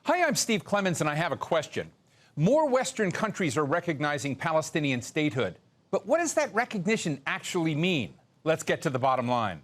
Hi, I'm Steve Clemons, and I have a question. More Western countries are recognizing Palestinian statehood. But what does that recognition actually mean? Let's get to the bottom line.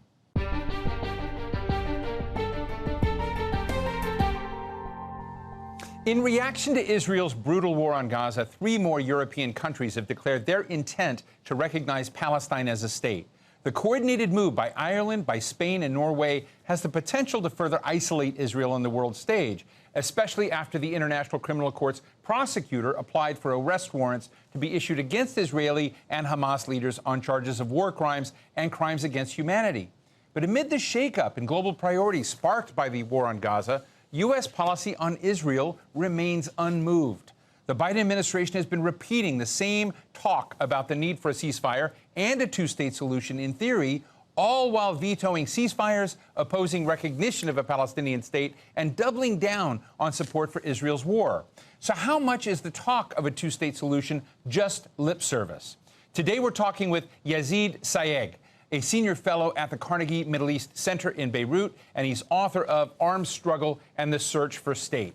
In reaction to Israel's brutal war on Gaza, 3 more European countries have declared their intent to recognize Palestine as a state. The coordinated move by Ireland, by Spain, and Norway has the potential to further isolate Israel on the world stage, especially after the International Criminal Court's prosecutor applied for arrest warrants to be issued against Israeli and Hamas leaders on charges of war crimes and crimes against humanity. But amid the shakeup in global priorities sparked by the war on Gaza, U.S. policy on Israel remains unmoved. The Biden administration has been repeating the same talk about the need for a ceasefire and a two-state solution in theory, all while vetoing ceasefires, opposing recognition of a Palestinian state, and doubling down on support for Israel's war. So how much is the talk of a two-state solution just lip service? Today we're talking with Yezid Sayigh, a senior fellow at the Carnegie Middle East Center in Beirut, and he's author of Armed Struggle and the Search for State.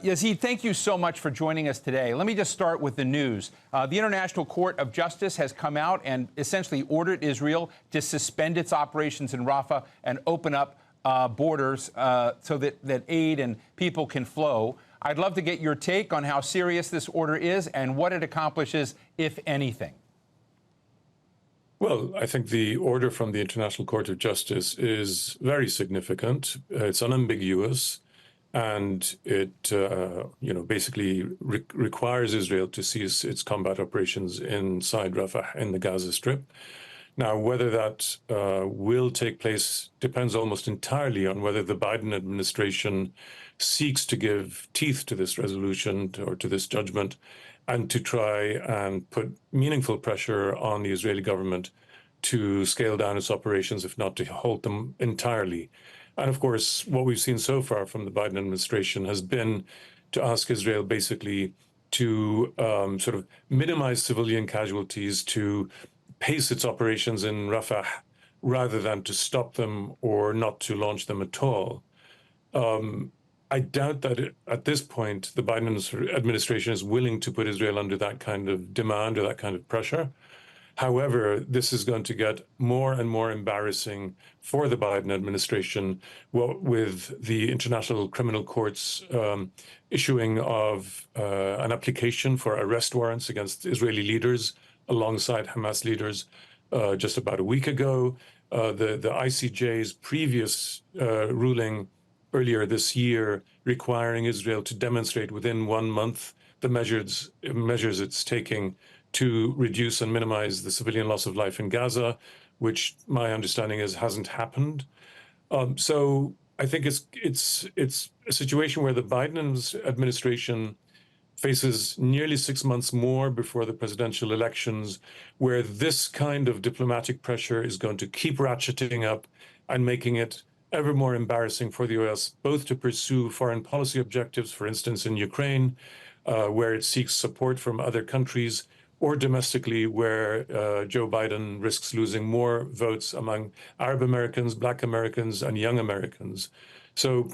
Yezid, thank you so much for joining us today. Let me just start with the news. The International Court of Justice has come out and essentially ordered Israel to suspend its operations in Rafah and open up borders so that aid and people can flow. I'd love to get your take on how serious this order is and what it accomplishes, if anything. Well, I think the order from the International Court of Justice is very significant. It's unambiguous. And it, basically requires Israel to cease its combat operations inside Rafah in the Gaza Strip. Now, whether that will take place depends almost entirely on whether the Biden administration seeks to give teeth to this resolution or to this judgment and to try and put meaningful pressure on the Israeli government to scale down its operations, if not to halt them entirely. And of course, what we've seen so far from the Biden administration has been to ask Israel basically to sort of minimize civilian casualties, to pace its operations in Rafah rather than to stop them or not to launch them at all. I doubt that at this point, the Biden administration is willing to put Israel under that kind of demand or that kind of pressure. However, this is going to get more and more embarrassing for the Biden administration with the International Criminal Court's issuing of an application for arrest warrants against Israeli leaders alongside Hamas leaders just about a week ago. The ICJ's previous ruling earlier this year requiring Israel to demonstrate within 1 month the measures it's taking to reduce and minimize the civilian loss of life in Gaza, which my understanding is hasn't happened. So I think it's a situation where the Biden administration faces nearly 6 months more before the presidential elections, where this kind of diplomatic pressure is going to keep ratcheting up and making it ever more embarrassing for the U.S., both to pursue foreign policy objectives, for instance, in Ukraine, where it seeks support from other countries, or domestically, where Joe Biden risks losing more votes among Arab Americans, Black Americans, and young Americans. So,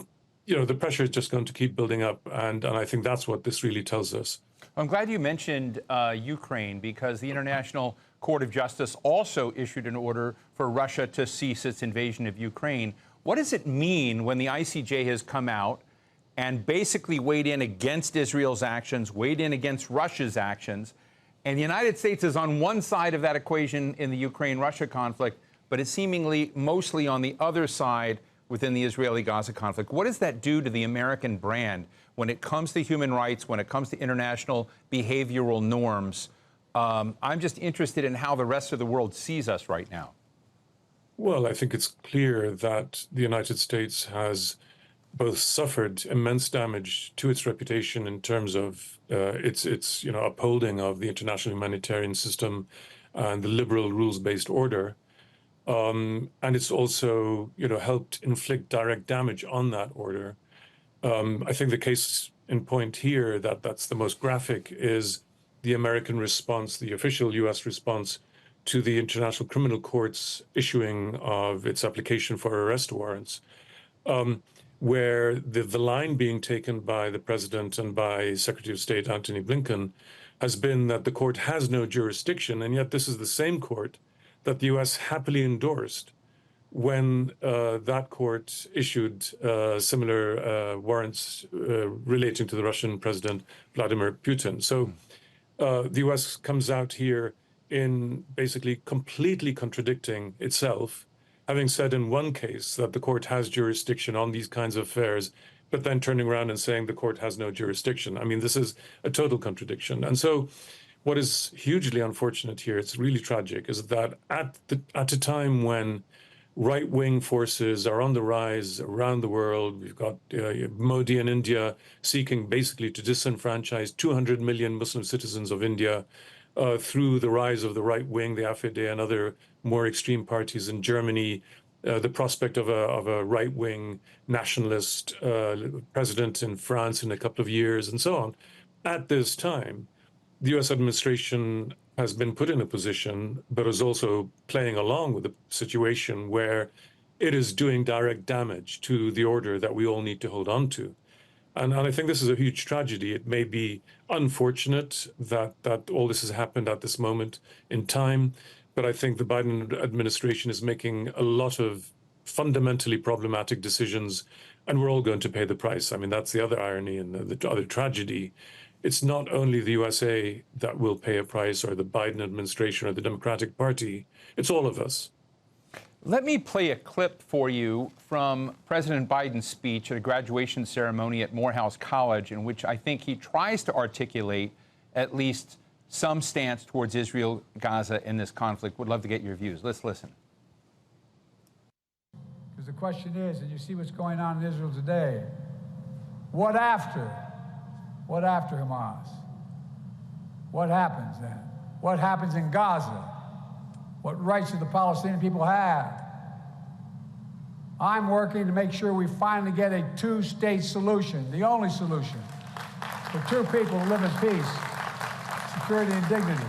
the pressure is just going to keep building up, and I think that's what this really tells us. I'm glad you mentioned Ukraine, because the International Court of Justice also issued an order for Russia to cease its invasion of Ukraine. What does it mean when the ICJ has come out and basically weighed in against Israel's actions, weighed in against Russia's actions, and the United States is on one side of that equation in the Ukraine-Russia conflict, but it's seemingly mostly on the other side within the Israeli-Gaza conflict? What does that do to the American brand when it comes to human rights, when it comes to international behavioral norms? I'm just interested in how the rest of the world sees us right now. Well, I think it's clear that the United States has both suffered immense damage to its reputation in terms of its upholding of the international humanitarian system and the liberal rules-based order, and it's also helped inflict direct damage on that order. I think the case in point here that's the most graphic is the American response, the official U.S. response to the International Criminal Court's issuing of its application for arrest warrants. where the line being taken by the president and by Secretary of State Antony Blinken has been that the court has no jurisdiction, and yet this is the same court that the U.S. happily endorsed when that court issued similar warrants relating to the Russian President Vladimir Putin. So the U.S. comes out here in basically completely contradicting itself, having said in one case that the court has jurisdiction on these kinds of affairs, but then turning around and saying the court has no jurisdiction. I mean, this is a total contradiction. And so what is hugely unfortunate here, it's really tragic, is that at a time when right-wing forces are on the rise around the world, we've got Modi in India seeking basically to disenfranchise 200 million Muslim citizens of India, through the rise of the right wing, the AfD and other more extreme parties in Germany, the prospect of a right-wing nationalist president in France in a couple of years, and so on. At this time, the U.S. administration has been put in a position, but is also playing along with the situation where it is doing direct damage to the order that we all need to hold on to. And I think this is a huge tragedy. It may be unfortunate that all this has happened at this moment in time, but I think the Biden administration is making a lot of fundamentally problematic decisions, and we're all going to pay the price. I mean, that's the other irony and the other tragedy. It's not only the USA that will pay a price, or the Biden administration, or the Democratic Party. It's all of us. Let me play a clip for you from President Biden's speech at a graduation ceremony at Morehouse College, in which I think he tries to articulate at least some stance towards Israel, Gaza in this conflict. Would love to get your views. Let's listen. Because the question is, and you see what's going on in Israel today, what after? What after Hamas? What happens then? What happens in Gaza? What rights do the Palestinian people have? I'm working to make sure we finally get a two-state solution, the only solution, for two people who live in peace, security, and dignity.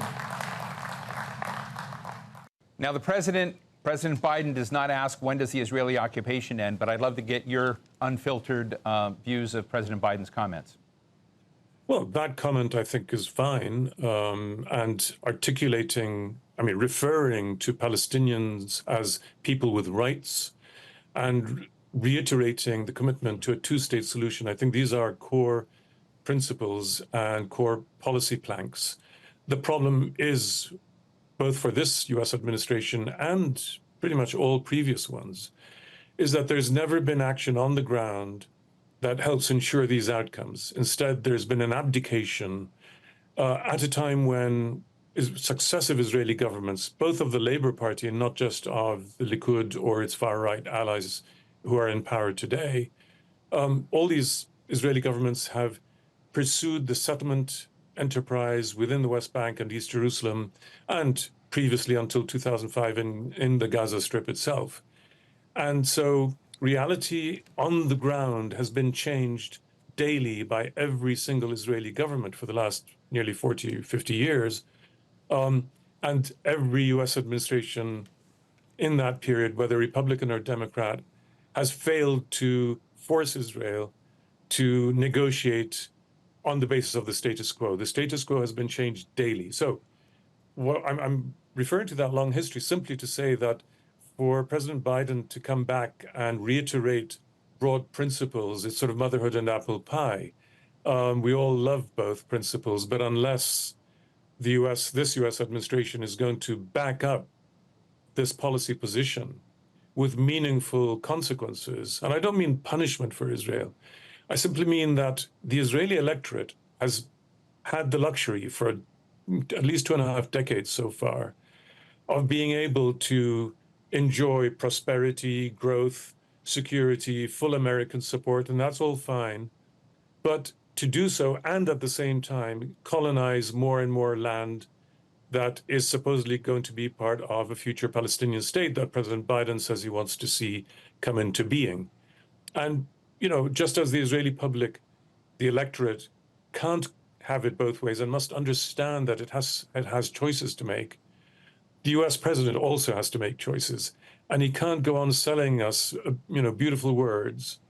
Now, President Biden does not ask when does the Israeli occupation end, but I'd love to get your unfiltered views of President Biden's comments. Well, that comment, I think, is fine, and articulating, referring to Palestinians as people with rights and reiterating the commitment to a two-state solution. I think these are core principles and core policy planks. The problem is, both for this U.S. administration and pretty much all previous ones, is that there's never been action on the ground that helps ensure these outcomes. Instead, there's been an abdication at a time when successive Israeli governments, both of the Labour Party and not just of the Likud or its far-right allies who are in power today, all these Israeli governments have pursued the settlement enterprise within the West Bank and East Jerusalem, and previously until 2005 in the Gaza Strip itself. And so reality on the ground has been changed daily by every single Israeli government for the last nearly 40, 50 years. And every U.S. administration in that period, whether Republican or Democrat, has failed to force Israel to negotiate on the basis of the status quo. The status quo has been changed daily. So I'm referring to that long history simply to say that for President Biden to come back and reiterate broad principles, it's sort of motherhood and apple pie. We all love both principles, but unless this U.S. administration is going to back up this policy position with meaningful consequences, and I don't mean punishment for Israel, I simply mean that the Israeli electorate has had the luxury for at least 2.5 decades so far of being able to enjoy prosperity, growth, security, full American support, and that's all fine. But to do so and at the same time colonize more and more land that is supposedly going to be part of a future Palestinian state that President Biden says he wants to see come into being. And, just as the Israeli public, the electorate, can't have it both ways and must understand that it has choices to make, the U.S. president also has to make choices. And he can't go on selling us, beautiful words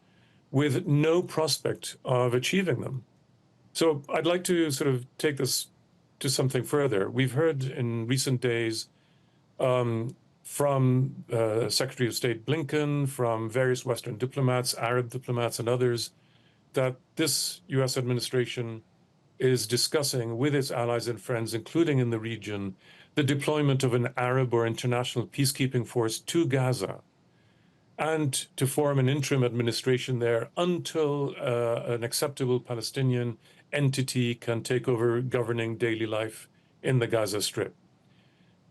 with no prospect of achieving them. So I'd like to sort of take this to something further. We've heard in recent days from Secretary of State Blinken, from various Western diplomats, Arab diplomats, and others, that this U.S. administration is discussing with its allies and friends, including in the region, the deployment of an Arab or international peacekeeping force to Gaza and to form an interim administration there until an acceptable Palestinian entity can take over governing daily life in the Gaza Strip.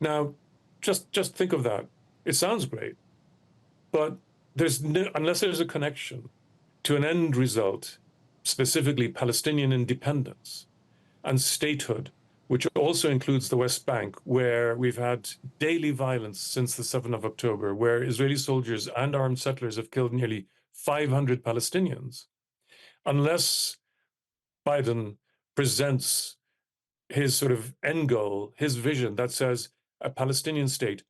Now, just think of that. It sounds great, but unless there's a connection to an end result, specifically Palestinian independence and statehood, which also includes the West Bank, where we've had daily violence since the 7th of October, where Israeli soldiers and armed settlers have killed nearly 500 Palestinians. Unless Biden presents his sort of end goal, his vision that says a Palestinian state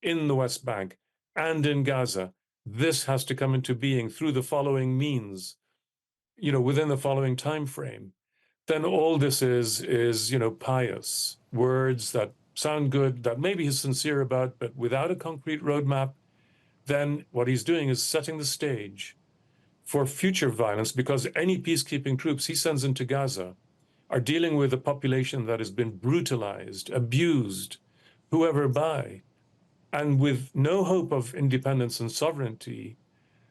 in the West Bank and in Gaza, this has to come into being through the following means, within the following time frame, then all this is pious words that sound good, that maybe he's sincere about, but without a concrete roadmap, then what he's doing is setting the stage for future violence, because any peacekeeping troops he sends into Gaza are dealing with a population that has been brutalized, abused, whoever by, and with no hope of independence and sovereignty,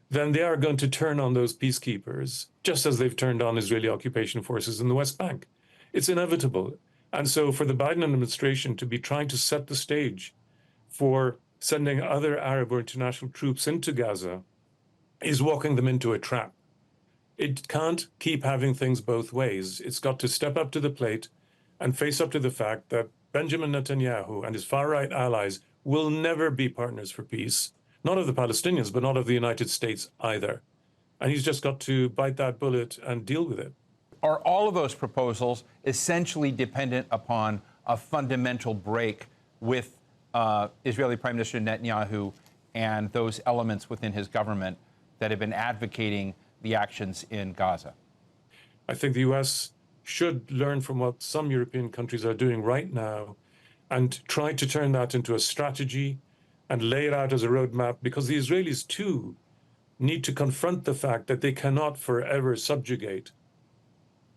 then they are going to turn on those peacekeepers, just as they've turned on Israeli occupation forces in the West Bank. It's inevitable. And so for the Biden administration to be trying to set the stage for sending other Arab or international troops into Gaza is walking them into a trap. It can't keep having things both ways. It's got to step up to the plate and face up to the fact that Benjamin Netanyahu and his far-right allies will never be partners for peace, not of the Palestinians, but not of the United States either. And he's just got to bite that bullet and deal with it. Are all of those proposals essentially dependent upon a fundamental break with Israeli Prime Minister Netanyahu and those elements within his government that have been advocating the actions in Gaza? I think the U.S. should learn from what some European countries are doing right now and try to turn that into a strategy and lay it out as a roadmap, because the Israelis, too, need to confront the fact that they cannot forever subjugate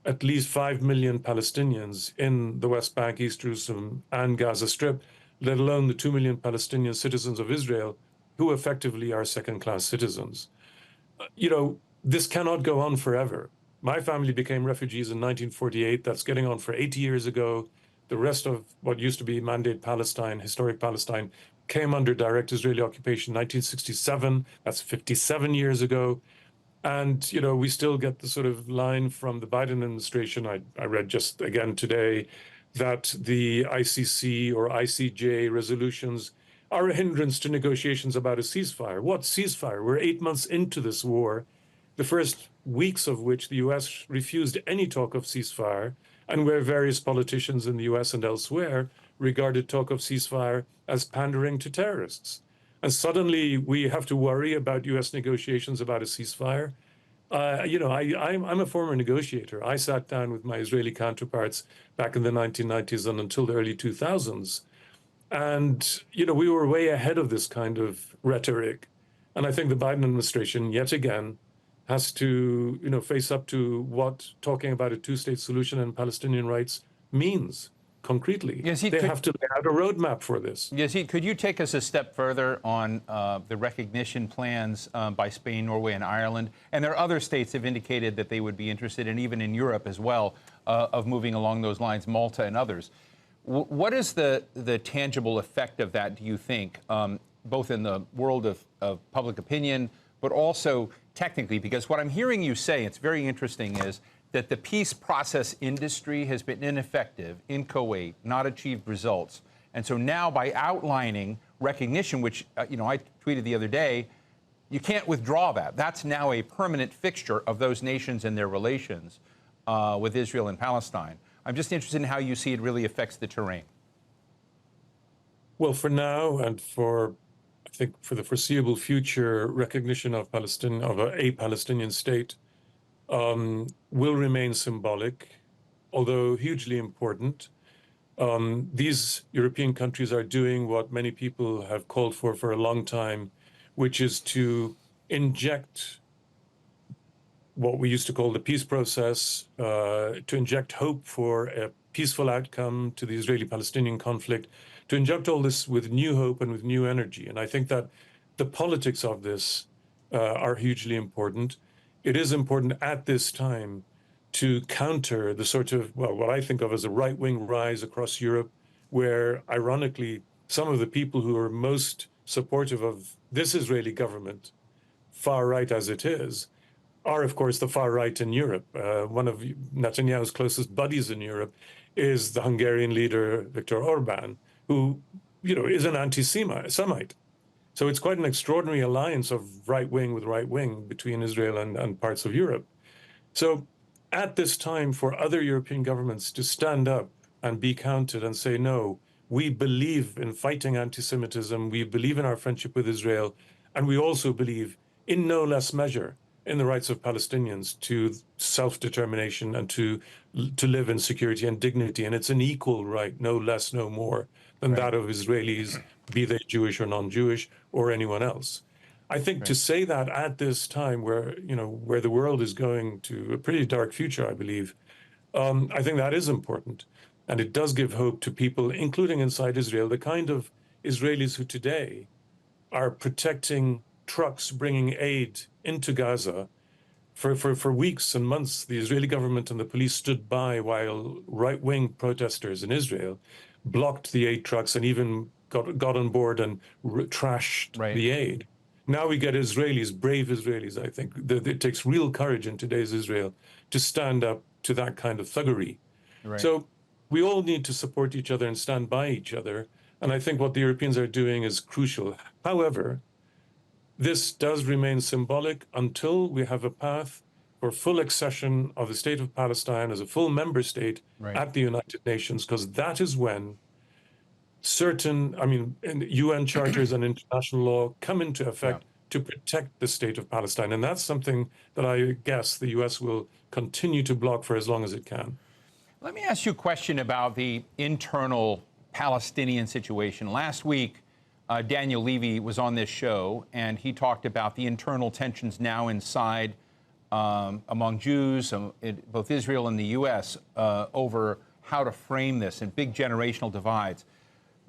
at least 5 million Palestinians in the West Bank, East Jerusalem, and Gaza Strip, let alone the 2 million Palestinian citizens of Israel who effectively are second-class citizens. This cannot go on forever. My family became refugees in 1948. That's getting on for 80 years ago. The rest of what used to be Mandate Palestine, historic Palestine, came under direct Israeli occupation in 1967. That's 57 years ago. And, we still get the sort of line from the Biden administration. I read just again today that the ICC or ICJ resolutions are a hindrance to negotiations about a ceasefire. What ceasefire? We're 8 months into this war, the first weeks of which the U.S. refused any talk of ceasefire, and where various politicians in the U.S. and elsewhere regarded talk of ceasefire as pandering to terrorists. And suddenly we have to worry about U.S. negotiations about a ceasefire. I'm a former negotiator. I sat down with my Israeli counterparts back in the 1990s and until the early 2000s. And, we were way ahead of this kind of rhetoric. And I think the Biden administration, yet again, has to, face up to what talking about a two-state solution and Palestinian rights means concretely. Yezid, they have to lay out a roadmap for this. Yezid, could you take us a step further on the recognition plans by Spain, Norway, and Ireland? And there are other states that have indicated that they would be interested, and even in Europe as well, of moving along those lines, Malta and others. What is the tangible effect of that, do you think, both in the world of public opinion, but also technically? Because what I'm hearing you say, it's very interesting, is that the peace process industry has been ineffective in Kuwait, not achieved results. And so now by outlining recognition, which, I tweeted the other day, you can't withdraw that. That's now a permanent fixture of those nations and their relations with Israel and Palestine. I'm just interested in how you see it really affects the terrain. Well, for now and for, I think for the foreseeable future, recognition of Palestine, of a Palestinian state, will remain symbolic, although hugely important. These European countries are doing what many people have called for a long time, which is to inject what we used to call the peace process, to inject hope for a peaceful outcome to the Israeli-Palestinian conflict, to inject all this with new hope and with new energy. And I think that the politics of this are hugely important. It is important at this time to counter the sort of, well, what I think of as a right-wing rise across Europe, where, ironically, some of the people who are most supportive of this Israeli government, far right as it is, are, of course, the far right in Europe. One of Netanyahu's closest buddies in Europe is the Hungarian leader, Viktor Orban, who, is an anti-Semite. So it's quite an extraordinary alliance of right-wing with right-wing between Israel and parts of Europe. So at this time, for other European governments to stand up and be counted and say, no, we believe in fighting anti-Semitism, we believe in our friendship with Israel, and we also believe, in no less measure, in the rights of Palestinians to self-determination and to live in security and dignity. And it's an equal right, no less, no more, than that of Israelis, be they Jewish or non-Jewish, or anyone else. I think to say that at this time where, where the world is going to a pretty dark future, I believe, I think that is important. And it does give hope to people, including inside Israel, the kind of Israelis who today are protecting trucks bringing aid into Gaza. For weeks and months, the Israeli government and the police stood by while right-wing protesters in Israel blocked the aid trucks and even got on board and trashed the aid. Now we get Israelis, brave Israelis, I think. It takes real courage in today's Israel to stand up to that kind of thuggery. So we all need to support each other and stand by each other. And I think what the Europeans are doing is crucial. However, this does remain symbolic until we have a path for full accession of the state of Palestine as a full member state at the United Nations, because that is when certain, UN charters and international law come into effect to protect the state of Palestine. And that's something that I guess the US will continue to block for as long as it can. Let me ask you a question about the internal Palestinian situation. Last week, Daniel Levy was on this show, and he talked about the internal tensions now inside among Jews, both Israel and the U.S., over how to frame this and big generational divides.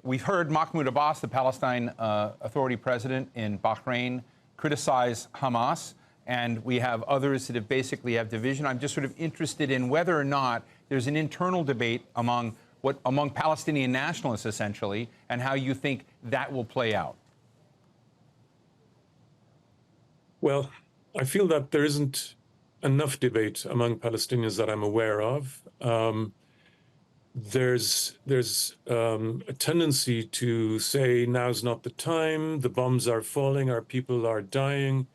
We've heard Mahmoud Abbas, the Palestine Authority president in Bahrain, criticize Hamas, and we have others that have basically have division. I'm just sort of interested in whether or not there's an internal debate among Palestinian nationalists, essentially, and how you think that will play out. Well, I feel that there isn't enough debate among Palestinians that I'm aware of. There's a tendency to say, now's not the time, the bombs are falling, our people are dying,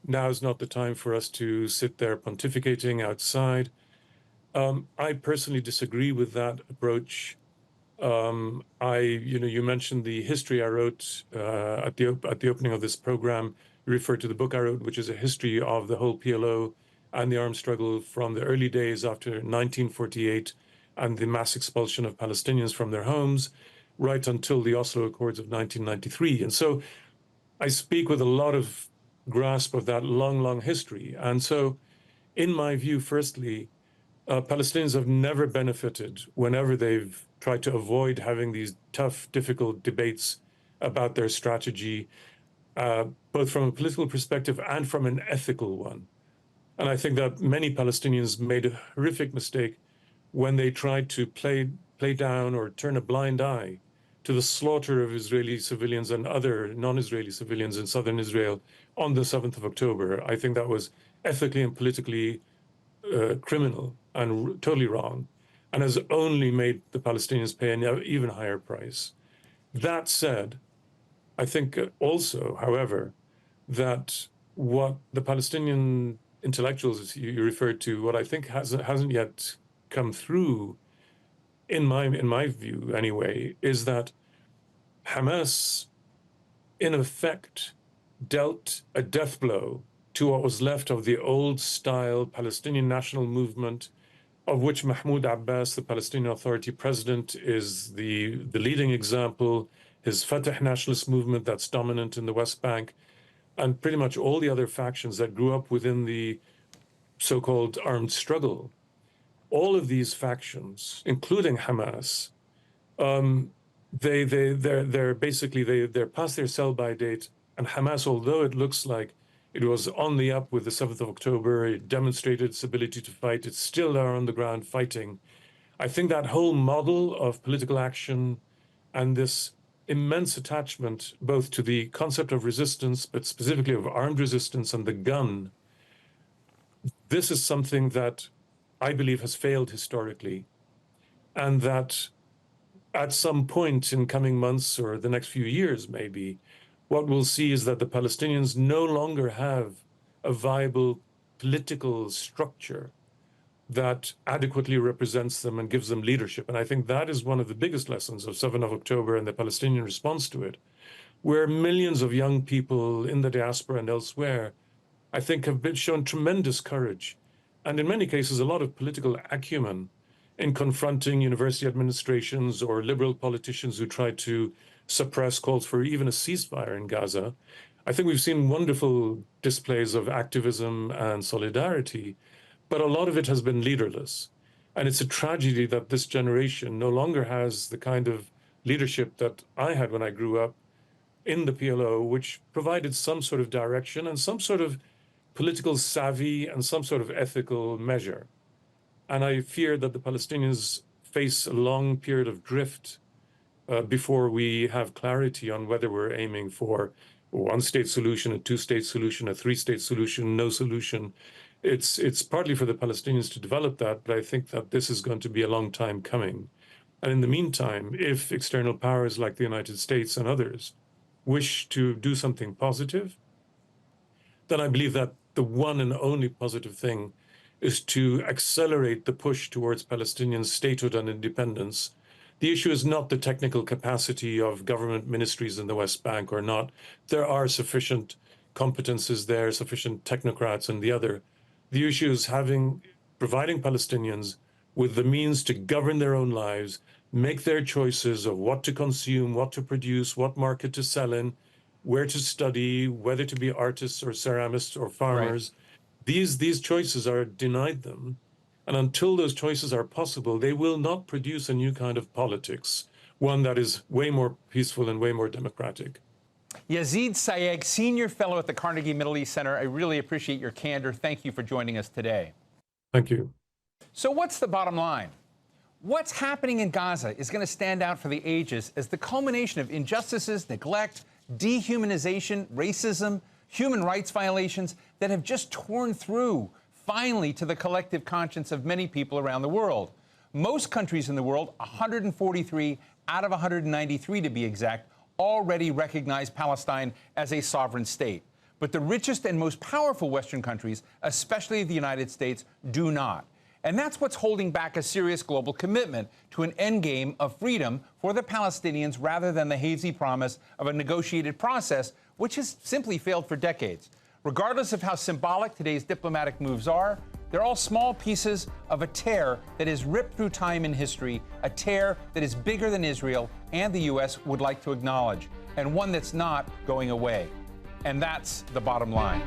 now's not the time for us to sit there pontificating outside. I personally disagree with that approach. You mentioned the history I wrote at the opening of this program. You referred to the book I wrote, which is a history of the whole PLO and the armed struggle from the early days after 1948 and the mass expulsion of Palestinians from their homes, right until the Oslo Accords of 1993. And so I speak with a lot of grasp of that long, long history. And so, in my view, firstly, Palestinians have never benefited whenever they've tried to avoid having these tough, difficult debates about their strategy, both from a political perspective and from an ethical one. And I think that many Palestinians made a horrific mistake when they tried to play down or turn a blind eye to the slaughter of Israeli civilians and other non-Israeli civilians in southern Israel on the 7th of October. I think that was ethically and politically criminal and totally wrong, and has only made the Palestinians pay an even higher price. That said, I think also, however, that what the Palestinian intellectuals you referred to, what I think hasn't yet come through, in my view anyway, is that Hamas in effect, dealt a death blow to what was left of the old-style Palestinian national movement, of which Mahmoud Abbas, the Palestinian Authority president, is the leading example, his Fatah nationalist movement that's dominant in the West Bank, and pretty much all the other factions that grew up within the so-called armed struggle. All of these factions, including Hamas, they're basically past their sell-by date. And Hamas, although it looks like it was on the up with the 7th of October, it demonstrated its ability to fight, it's still there on the ground fighting. I think that whole model of political action and this immense attachment both to the concept of resistance, but specifically of armed resistance and the gun, this is something that I believe has failed historically, and that at some point in coming months or the next few years, maybe, what we'll see is that the Palestinians no longer have a viable political structure that adequately represents them and gives them leadership. And I think that is one of the biggest lessons of 7th of October and the Palestinian response to it, where millions of young people in the diaspora and elsewhere, I think, have been shown tremendous courage, and in many cases, a lot of political acumen in confronting university administrations or liberal politicians who try to suppress calls for even a ceasefire in Gaza. I think we've seen wonderful displays of activism and solidarity, but a lot of it has been leaderless. And it's a tragedy that this generation no longer has the kind of leadership that I had when I grew up in the PLO, which provided some sort of direction and some sort of political savvy and some sort of ethical measure. And I fear that the Palestinians face a long period of drift before we have clarity on whether we're aiming for a one-state solution, a two-state solution, a three-state solution, no solution. It's partly for the Palestinians to develop that, but I think that this is going to be a long time coming. And in the meantime, if external powers like the United States and others wish to do something positive, then I believe that the one and only positive thing is to accelerate the push towards Palestinian statehood and independence. The issue is not the technical capacity of government ministries in the West Bank or not. There are sufficient competences there, sufficient technocrats and the other. The issue is providing Palestinians with the means to govern their own lives, make their choices of what to consume, what to produce, what market to sell in, where to study, whether to be artists or ceramists or farmers. Right. These choices are denied them. And until those choices are possible, they will not produce a new kind of politics, one that is way more peaceful and way more democratic. Yezid Sayigh, Senior Fellow at the Carnegie Middle East Center, I really appreciate your candor. Thank you for joining us today. Thank you. So what's the bottom line? What's happening in Gaza is going to stand out for the ages as the culmination of injustices, neglect, dehumanization, racism, human rights violations that have just torn through, finally, to the collective conscience of many people around the world. Most countries in the world, 143 out of 193 to be exact, already recognize Palestine as a sovereign state. But the richest and most powerful Western countries, especially the United States, do not. And that's what's holding back a serious global commitment to an endgame of freedom for the Palestinians rather than the hazy promise of a negotiated process, which has simply failed for decades. Regardless of how symbolic today's diplomatic moves are, they're all small pieces of a tear that is ripped through time and history, a tear that is bigger than Israel and the U.S. would like to acknowledge, and one that's not going away. And that's the bottom line.